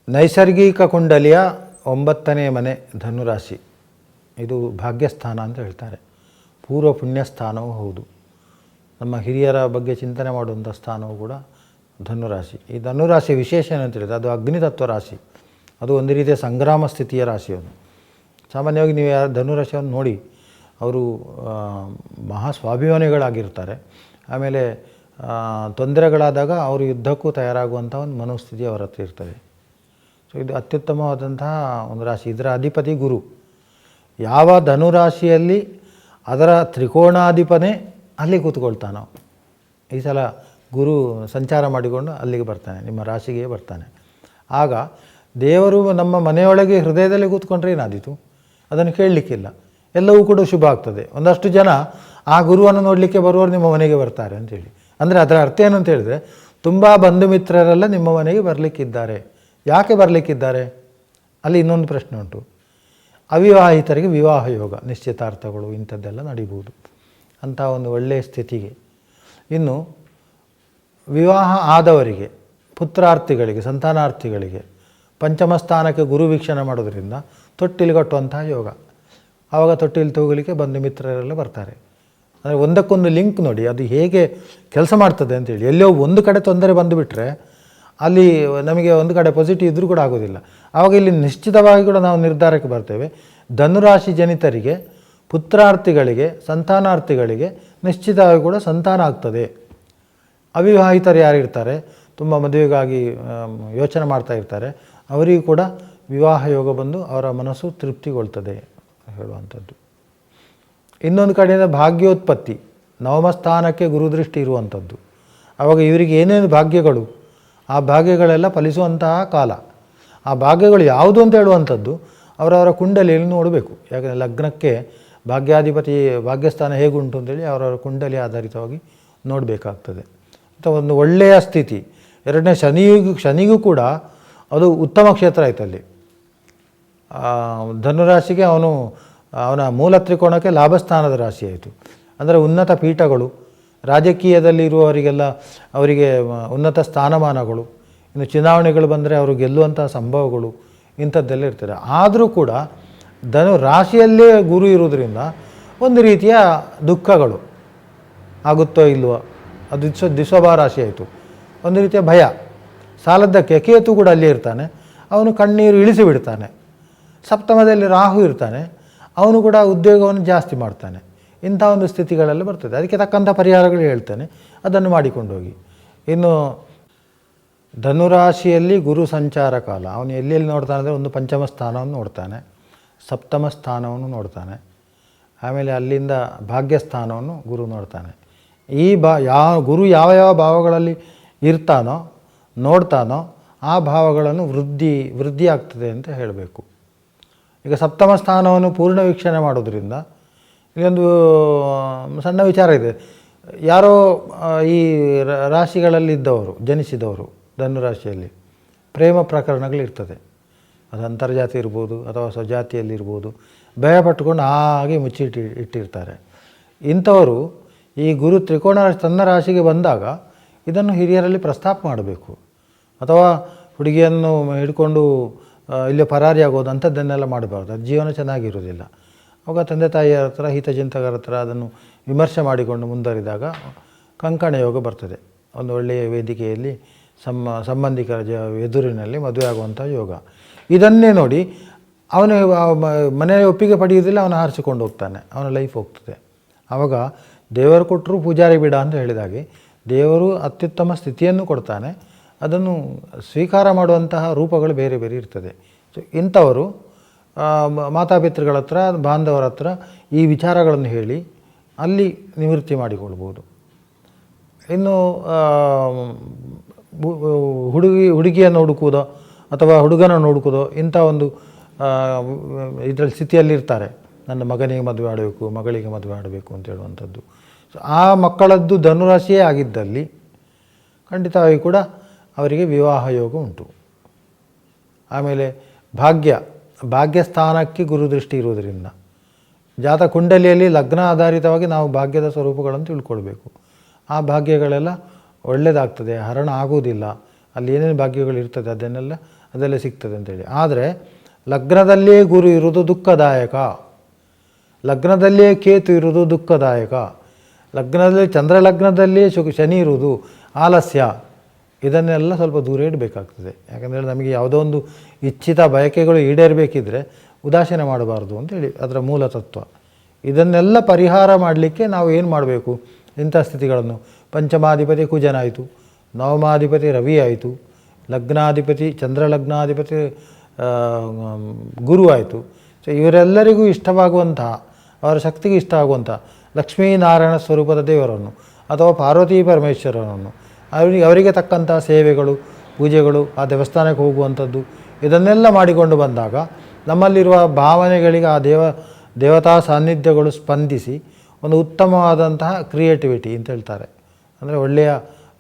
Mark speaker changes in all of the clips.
Speaker 1: ನೈಸರ್ಗಿಕ ಕುಂಡಲಿಯ 9ನೇ ಮನೆ ಧನುರಾಶಿ. ಇದು ಭಾಗ್ಯಸ್ಥಾನ ಅಂತ ಹೇಳ್ತಾರೆ. ಪೂರ್ವ ಪುಣ್ಯಸ್ಥಾನವೂ ಹೌದು. ನಮ್ಮ ಹಿರಿಯರ ಬಗ್ಗೆ ಚಿಂತನೆ ಮಾಡುವಂಥ ಸ್ಥಾನವೂ ಕೂಡ ಧನುರಾಶಿ. ಈ ಧನುರಾಶಿ ವಿಶೇಷ ಏನಂತ ಹೇಳಿದ್ರೆ ಅದು ಅಗ್ನಿತತ್ವ ರಾಶಿ. ಅದು ಒಂದು ರೀತಿಯ ಸಂಗ್ರಾಮ ಸ್ಥಿತಿಯ ರಾಶಿಯವನು. ಸಾಮಾನ್ಯವಾಗಿ ನೀವು ಯಾರು ಧನುರಾಶಿಯನ್ನು ನೋಡಿ, ಅವರು ಮಹಾ ಸ್ವಾಭಿಮಾನಿಗಳಾಗಿರ್ತಾರೆ. ಆಮೇಲೆ ತೊಂದರೆಗಳಾದಾಗ ಅವರು ಯುದ್ಧಕ್ಕೂ ತಯಾರಾಗುವಂಥ ಒಂದು ಮನೋಸ್ಥಿತಿ ಅವರ ಹತ್ರ ಇರ್ತದೆ. ಸೊ ಇದು ಅತ್ಯುತ್ತಮವಾದಂತಹ ಒಂದು ರಾಶಿ. ಇದರ ಅಧಿಪತಿ ಗುರು. ಯಾವ ಧನುರಾಶಿಯಲ್ಲಿ ಅದರ ತ್ರಿಕೋಣಾಧಿಪನೇ ಅಲ್ಲಿ ಕೂತ್ಕೊಳ್ತಾನೋ, ಈ ಸಲ ಗುರು ಸಂಚಾರ ಮಾಡಿಕೊಂಡು ಅಲ್ಲಿಗೆ ಬರ್ತಾನೆ, ನಿಮ್ಮ ರಾಶಿಗೆ ಬರ್ತಾನೆ. ಆಗ ದೇವರು ನಮ್ಮ ಮನೆಯೊಳಗೆ ಹೃದಯದಲ್ಲಿ ಕೂತ್ಕೊಂಡ್ರೆ ಏನಾದೀತು, ಅದನ್ನು ಕೇಳಲಿಕ್ಕಿಲ್ಲ, ಎಲ್ಲವೂ ಕೂಡ ಶುಭ ಆಗ್ತದೆ. ಒಂದಷ್ಟು ಜನ ಆ ಗುರುವನ್ನು ನೋಡಲಿಕ್ಕೆ ಬರುವವರು ನಿಮ್ಮ ಮನೆಗೆ ಬರ್ತಾರೆ ಅಂತೇಳಿ. ಅಂದರೆ ಅದರ ಅರ್ಥ ಏನು ಅಂತ ಹೇಳಿದರೆ, ತುಂಬ ಬಂಧು ಮಿತ್ರರೆಲ್ಲ ನಿಮ್ಮ ಮನೆಗೆ ಬರಲಿಕ್ಕಿದ್ದಾರೆ. ಯಾಕೆ ಬರಲಿಕ್ಕಿದ್ದಾರೆ? ಅಲ್ಲಿ ಇನ್ನೊಂದು ಪ್ರಶ್ನೆ ಉಂಟು. ಅವಿವಾಹಿತರಿಗೆ ವಿವಾಹ ಯೋಗ, ನಿಶ್ಚಿತಾರ್ಥಗಳು ಇಂಥದ್ದೆಲ್ಲ ನಡೀಬೋದು ಅಂಥ ಒಂದು ಒಳ್ಳೆಯ ಸ್ಥಿತಿಗೆ. ಇನ್ನು ವಿವಾಹ ಆದವರಿಗೆ, ಪುತ್ರಾರ್ಥಿಗಳಿಗೆ, ಸಂತಾನಾರ್ಥಿಗಳಿಗೆ ಪಂಚಮ ಸ್ಥಾನಕ್ಕೆ ಗುರು ವೀಕ್ಷಣೆ ಮಾಡೋದರಿಂದ ತೊಟ್ಟಿಲು ಕಟ್ಟುವಂಥ ಯೋಗ. ಆವಾಗ ತೊಟ್ಟಿಲು ತೂಗಲಿಕ್ಕೆ ಬಂಧು ಮಿತ್ರರೆಲ್ಲ ಬರ್ತಾರೆ. ಅಂದರೆ ಒಂದಕ್ಕೊಂದು ಲಿಂಕ್ ನೋಡಿ, ಅದು ಹೇಗೆ ಕೆಲಸ ಮಾಡ್ತದೆ ಅಂತೇಳಿ. ಎಲ್ಲೋ ಒಂದು ಕಡೆ ತೊಂದರೆ ಬಂದುಬಿಟ್ರೆ ಅಲ್ಲಿ ನಮಗೆ ಒಂದು ಕಡೆ ಪಾಸಿಟಿವ್ ಇದ್ದರೂ ಕೂಡ ಆಗೋದಿಲ್ಲ. ಆವಾಗ ಇಲ್ಲಿ ನಿಶ್ಚಿತವಾಗಿ ಕೂಡ ನಾವು ನಿರ್ಧಾರಕ್ಕೆ ಬರ್ತೇವೆ. ಧನುರಾಶಿ ಜನಿತರಿಗೆ, ಪುತ್ರಾರ್ಥಿಗಳಿಗೆ, ಸಂತಾನಾರ್ಥಿಗಳಿಗೆ ನಿಶ್ಚಿತವಾಗಿ ಕೂಡ ಸಂತಾನ ಆಗ್ತದೆ. ಅವಿವಾಹಿತರು ಯಾರಿರ್ತಾರೆ, ತುಂಬ ಮದುವೆಗಾಗಿ ಯೋಚನೆ ಮಾಡ್ತಾ ಇರ್ತಾರೆ, ಅವರಿಗೂ ಕೂಡ ವಿವಾಹ ಯೋಗ ಬಂದು ಅವರ ಮನಸ್ಸು ತೃಪ್ತಿಗೊಳ್ತದೆ ಹೇಳುವಂಥದ್ದು. ಇನ್ನೊಂದು ಕಡೆಯಿಂದ ಭಾಗ್ಯೋತ್ಪತ್ತಿ, ನವಮ ಸ್ಥಾನಕ್ಕೆ ಗುರುದೃಷ್ಟಿ ಇರುವಂಥದ್ದು. ಆವಾಗ ಇವರಿಗೆ ಏನೇನು ಭಾಗ್ಯಗಳು, ಆ ಭಾಗ್ಯಗಳೆಲ್ಲ ಫಲಿಸುವಂತಹ ಕಾಲ. ಆ ಭಾಗ್ಯಗಳು ಯಾವುದು ಅಂತ ಹೇಳುವಂಥದ್ದು ಅವರವರ ಕುಂಡಲಿಯಲ್ಲಿ ನೋಡಬೇಕು. ಯಾಕಂದರೆ ಲಗ್ನಕ್ಕೆ ಭಾಗ್ಯಾಧಿಪತಿ ಭಾಗ್ಯಸ್ಥಾನ ಹೇಗುಂಟು ಅಂತೇಳಿ ಅವರವರ ಕುಂಡಲಿ ಆಧಾರಿತವಾಗಿ ನೋಡಬೇಕಾಗ್ತದೆ. ಅಂತ ಒಂದು ಒಳ್ಳೆಯ ಸ್ಥಿತಿ. ಎರಡನೇ ಶನಿಗೂ ಕೂಡ ಅದು ಉತ್ತಮ ಕ್ಷೇತ್ರ ಆಯ್ತಲ್ಲಿ. ಧನುರಾಶಿಗೆ ಅವನ ಮೂಲ ತ್ರಿಕೋಣಕ್ಕೆ ಲಾಭಸ್ಥಾನದ ರಾಶಿ ಆಯಿತು. ಅಂದರೆ ಉನ್ನತ ಪೀಠಗಳು, ರಾಜಕೀಯದಲ್ಲಿ ಇರುವವರಿಗೆಲ್ಲ ಅವರಿಗೆ ಉನ್ನತ ಸ್ಥಾನಮಾನಗಳು, ಇನ್ನು ಚುನಾವಣೆಗಳು ಬಂದರೆ ಅವರು ಗೆಲ್ಲುವಂಥ ಸಂಭವಗಳು ಇಂಥದ್ದೆಲ್ಲ ಇರ್ತದೆ. ಆದರೂ ಕೂಡ ಧನು ರಾಶಿಯಲ್ಲೇ ಗುರು ಇರೋದ್ರಿಂದ ಒಂದು ರೀತಿಯ ದುಃಖಗಳು ಆಗುತ್ತೋ ಇಲ್ವೋ, ಅದು ದಿಶೋಭ ರಾಶಿ ಆಯಿತು. ಒಂದು ರೀತಿಯ ಭಯ. ಸಾಲದ್ದಕ್ಕೆ ಕೇತು ಕೂಡ ಅಲ್ಲೇ ಇರ್ತಾನೆ, ಅವನು ಕಣ್ಣೀರು ಇಳಿಸಿಬಿಡ್ತಾನೆ. ಸಪ್ತಮದಲ್ಲಿ ರಾಹು ಇರ್ತಾನೆ, ಅವನು ಕೂಡ ಉದ್ಯೋಗವನ್ನು ಜಾಸ್ತಿ ಮಾಡ್ತಾನೆ. ಇಂಥ ಒಂದು ಸ್ಥಿತಿಗಳೆಲ್ಲ ಬರ್ತದೆ. ಅದಕ್ಕೆ ತಕ್ಕಂಥ ಪರಿಹಾರಗಳು ಹೇಳ್ತಾನೆ, ಅದನ್ನು ಮಾಡಿಕೊಂಡು ಹೋಗಿ. ಇನ್ನು ಧನುರಾಶಿಯಲ್ಲಿ ಗುರು ಸಂಚಾರ ಕಾಲ. ಅವನು ಎಲ್ಲೆಲ್ಲಿ ನೋಡ್ತಾನೆ ಅಂದರೆ, ಒಂದು ಪಂಚಮ ಸ್ಥಾನವನ್ನು ನೋಡ್ತಾನೆ, ಸಪ್ತಮ ಸ್ಥಾನವನ್ನು ನೋಡ್ತಾನೆ, ಆಮೇಲೆ ಅಲ್ಲಿಂದ ಭಾಗ್ಯಸ್ಥಾನವನ್ನು ಗುರು ನೋಡ್ತಾನೆ. ಈ ಗುರು ಯಾವ ಯಾವ ಭಾವಗಳಲ್ಲಿ ಇರ್ತಾನೋ ನೋಡ್ತಾನೋ ಆ ಭಾವಗಳನ್ನು ವೃದ್ಧಿ ಆಗ್ತದೆ ಅಂತ ಹೇಳಬೇಕು. ಈಗ ಸಪ್ತಮ ಸ್ಥಾನವನ್ನು ಪೂರ್ಣ ವೀಕ್ಷಣೆ ಮಾಡೋದ್ರಿಂದ ಇಲ್ಲೊಂದು ಸಣ್ಣ ವಿಚಾರ ಇದೆ. ಯಾರೋ ಈ ರಾಶಿಗಳಲ್ಲಿದ್ದವರು, ಜನಿಸಿದವರು ಧನುರಾಶಿಯಲ್ಲಿ ಪ್ರೇಮ ಪ್ರಕರಣಗಳಿರ್ತದೆ. ಅದು ಅಂತರ್ಜಾತಿ ಇರ್ಬೋದು ಅಥವಾ ಸ್ವಜಾತಿಯಲ್ಲಿರ್ಬೋದು. ಭಯಪಟ್ಟುಕೊಂಡು ಹಾಗೆ ಇಟ್ಟಿರ್ತಾರೆ. ಇಂಥವರು ಈ ಗುರು ತ್ರಿಕೋಣ ತನ್ನ ರಾಶಿಗೆ ಬಂದಾಗ ಇದನ್ನು ಹಿರಿಯರಲ್ಲಿ ಪ್ರಸ್ತಾಪ ಮಾಡಬೇಕು. ಅಥವಾ ಹುಡುಗಿಯನ್ನು ಹಿಡ್ಕೊಂಡು ಇಲ್ಲೇ ಪರಾರಿ ಆಗೋದು ಅಂಥದ್ದನ್ನೆಲ್ಲ ಮಾಡಬಾರ್ದು. ಅದು ಜೀವನ ಚೆನ್ನಾಗಿರೋದಿಲ್ಲ. ಅವಾಗ ತಂದೆ ತಾಯಿಯರ ಹತ್ರ, ಹಿತಚಿಂತಕರ ಹತ್ರ ಅದನ್ನು ವಿಮರ್ಶೆ ಮಾಡಿಕೊಂಡು ಮುಂದುವರಿದಾಗ ಕಂಕಣ ಯೋಗ ಬರ್ತದೆ. ಒಂದು ಒಳ್ಳೆಯ ವೇದಿಕೆಯಲ್ಲಿ ಸಂಬಂಧಿಕರ ಎದುರಿನಲ್ಲಿ ಮದುವೆ ಆಗುವಂಥ ಯೋಗ. ಇದನ್ನೇ ನೋಡಿ ಅವನು ಮನೆಯ ಒಪ್ಪಿಗೆ ಪಡೆಯುವುದಿಲ್ಲ, ಅವನು ಹಾರಿಸಿಕೊಂಡು ಹೋಗ್ತಾನೆ, ಅವನ ಲೈಫ್ ಹೋಗ್ತದೆ. ಆವಾಗ ದೇವರು ಕೊಟ್ಟರು ಪೂಜಾರಿ ಬಿಡ ಅಂತ ಹೇಳಿದಾಗೆ ದೇವರು ಅತ್ಯುತ್ತಮ ಸ್ಥಿತಿಯನ್ನು ಕೊಡ್ತಾನೆ. ಅದನ್ನು ಸ್ವೀಕಾರ ಮಾಡುವಂತಹ ರೂಪಗಳು ಬೇರೆ ಬೇರೆ ಇರ್ತದೆ. ಸೊ ಇಂಥವರು ಮಾತಾಪಿತೃಗಳ ಹತ್ರ, ಬಾಂಧವರ ಹತ್ರ ಈ ವಿಚಾರಗಳನ್ನು ಹೇಳಿ ಅಲ್ಲಿ ನಿವೃತ್ತಿ ಮಾಡಿಕೊಳ್ಬೋದು. ಇನ್ನು ಹುಡುಗಿಯನ್ನು ಹುಡುಕುವುದೋ ಅಥವಾ ಹುಡುಗನ ಹುಡುಕುವುದೋ ಇಂಥ ಒಂದು ಇದರಲ್ಲಿ ಸ್ಥಿತಿಯಲ್ಲಿರ್ತಾರೆ. ನನ್ನ ಮಗನಿಗೆ ಮದುವೆ ಆಡಬೇಕು, ಮಗಳಿಗೆ ಮದುವೆ ಆಡಬೇಕು ಅಂತ ಹೇಳುವಂಥದ್ದು. ಸೊ ಆ ಮಕ್ಕಳದ್ದು ಧನುರಾಶಿಯೇ ಆಗಿದ್ದಲ್ಲಿ ಖಂಡಿತವಾಗಿ ಕೂಡ ಅವರಿಗೆ ವಿವಾಹ ಯೋಗ ಉಂಟು. ಆಮೇಲೆ ಭಾಗ್ಯಸ್ಥಾನಕ್ಕೆ ಗುರುದೃಷ್ಟಿ ಇರುವುದರಿಂದ ಜಾತ ಕುಂಡಲಿಯಲ್ಲಿ ಲಗ್ನ ಆಧಾರಿತವಾಗಿ ನಾವು ಭಾಗ್ಯದ ಸ್ವರೂಪಗಳನ್ನು ತಿಳ್ಕೊಳ್ಬೇಕು. ಆ ಭಾಗ್ಯಗಳೆಲ್ಲ ಒಳ್ಳೆಯದಾಗ್ತದೆ, ಹರಣ ಆಗುವುದಿಲ್ಲ. ಅಲ್ಲಿ ಏನೇನು ಭಾಗ್ಯಗಳಿರ್ತದೆ ಅದನ್ನೆಲ್ಲ ಅದೆಲ್ಲ ಸಿಗ್ತದೆ ಅಂತೇಳಿ. ಆದರೆ ಲಗ್ನದಲ್ಲಿಯೇ ಗುರು ಇರುವುದು ದುಃಖದಾಯಕ, ಲಗ್ನದಲ್ಲಿಯೇ ಕೇತು ಇರುವುದು ದುಃಖದಾಯಕ, ಲಗ್ನದಲ್ಲಿ ಚಂದ್ರ ಲಗ್ನದಲ್ಲಿಯೇ ಶನಿ ಇರುವುದು ಆಲಸ್ಯ. ಇದನ್ನೆಲ್ಲ ಸ್ವಲ್ಪ ದೂರ ಇಡಬೇಕಾಗ್ತದೆ. ಯಾಕಂದರೆ ನಮಗೆ ಯಾವುದೋ ಒಂದು ಇಚ್ಛಿತ ಬಯಕೆಗಳು ಈಡೇರಬೇಕಿದ್ರೆ ಉದಾಸೀನ ಮಾಡಬಾರ್ದು ಅಂತೇಳಿ ಅದರ ಮೂಲ ತತ್ವ. ಇದನ್ನೆಲ್ಲ ಪರಿಹಾರ ಮಾಡಲಿಕ್ಕೆ ನಾವು ಏನು ಮಾಡಬೇಕು? ಇಂಥ ಸ್ಥಿತಿಗಳನ್ನು, ಪಂಚಮಾಧಿಪತಿ ಕುಜನಾಯಿತು, ನವಮಾಧಿಪತಿ ರವಿ ಆಯಿತು, ಲಗ್ನಾಧಿಪತಿ ಚಂದ್ರ ಲಗ್ನಾಧಿಪತಿ ಗುರು ಆಯಿತು. ಸೊ ಇವರೆಲ್ಲರಿಗೂ ಇಷ್ಟವಾಗುವಂತಹ, ಅವರ ಶಕ್ತಿಗೆ ಇಷ್ಟ ಆಗುವಂಥ ಲಕ್ಷ್ಮೀನಾರಾಯಣ ಸ್ವರೂಪದ ದೇವರನ್ನು ಅಥವಾ ಪಾರ್ವತೀ ಪರಮೇಶ್ವರನನ್ನು ಅವರಿಗೆ ತಕ್ಕಂಥ ಸೇವೆಗಳು, ಪೂಜೆಗಳು, ಆ ದೇವಸ್ಥಾನಕ್ಕೆ ಹೋಗುವಂಥದ್ದು, ಇದನ್ನೆಲ್ಲ ಮಾಡಿಕೊಂಡು ಬಂದಾಗ ನಮ್ಮಲ್ಲಿರುವ ಭಾವನೆಗಳಿಗೆ ಆ ದೇವತಾ ಸಾನ್ನಿಧ್ಯಗಳು ಸ್ಪಂದಿಸಿ ಒಂದು ಉತ್ತಮವಾದಂತಹ ಕ್ರಿಯೇಟಿವಿಟಿ ಅಂತ ಹೇಳ್ತಾರೆ, ಅಂದರೆ ಒಳ್ಳೆಯ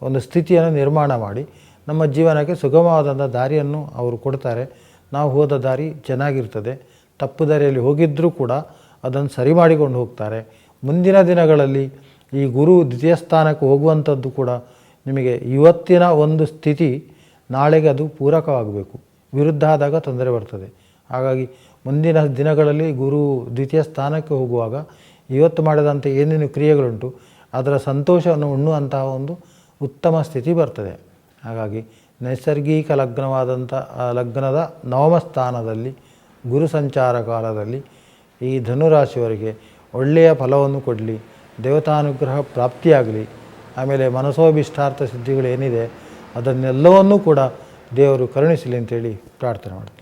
Speaker 1: ಒಂದು ಸ್ಥಿತಿಯನ್ನು ನಿರ್ಮಾಣ ಮಾಡಿ ನಮ್ಮ ಜೀವನಕ್ಕೆ ಸುಗಮವಾದಂಥ ದಾರಿಯನ್ನು ಅವರು ಕೊಡ್ತಾರೆ. ನಾವು ಹೋದ ದಾರಿ ಚೆನ್ನಾಗಿರ್ತದೆ. ತಪ್ಪು ದಾರಿಯಲ್ಲಿ ಹೋಗಿದ್ದರೂ ಕೂಡ ಅದನ್ನು ಸರಿ ಮಾಡಿಕೊಂಡು ಹೋಗ್ತಾರೆ. ಮುಂದಿನ ದಿನಗಳಲ್ಲಿ ಈ ಗುರು ದ್ವಿತೀಯ ಸ್ಥಾನಕ್ಕೆ ಹೋಗುವಂಥದ್ದು ಕೂಡ ನಿಮಗೆ ಇವತ್ತಿನ ಒಂದು ಸ್ಥಿತಿ ನಾಳೆಗೆ ಅದು ಪೂರಕವಾಗಬೇಕು. ವಿರುದ್ಧ ಆದಾಗ ತೊಂದರೆ ಬರ್ತದೆ. ಹಾಗಾಗಿ ಮುಂದಿನ ದಿನಗಳಲ್ಲಿ ಗುರು ದ್ವಿತೀಯ ಸ್ಥಾನಕ್ಕೆ ಹೋಗುವಾಗ ಇವತ್ತು ಮಾಡಿದಂಥ ಏನೇನು ಕ್ರಿಯೆಗಳುಂಟು ಅದರ ಸಂತೋಷವನ್ನು ಉಣ್ಣುವಂತಹ ಒಂದು ಉತ್ತಮ ಸ್ಥಿತಿ ಬರ್ತದೆ. ಹಾಗಾಗಿ ನೈಸರ್ಗಿಕ ಲಗ್ನವಾದಂಥ ಲಗ್ನದ ನವಮ ಸ್ಥಾನದಲ್ಲಿ ಗುರು ಸಂಚಾರ ಕಾಲದಲ್ಲಿ ಈ ಧನುರಾಶಿಯವರಿಗೆ ಒಳ್ಳೆಯ ಫಲವನ್ನು ಕೊಡಲಿ, ದೇವತಾನುಗ್ರಹ ಪ್ರಾಪ್ತಿಯಾಗಲಿ, ಆಮೇಲೆ ಮನಸೋಭಿಷ್ಟಾರ್ಥ ಸಿದ್ಧಿಗಳೇನಿದೆ ಅದನ್ನೆಲ್ಲವನ್ನೂ ಕೂಡ ದೇವರು ಕರುಣಿಸಲಿ ಅಂತೇಳಿ ಪ್ರಾರ್ಥನೆ ಮಾಡ್ತೀನಿ.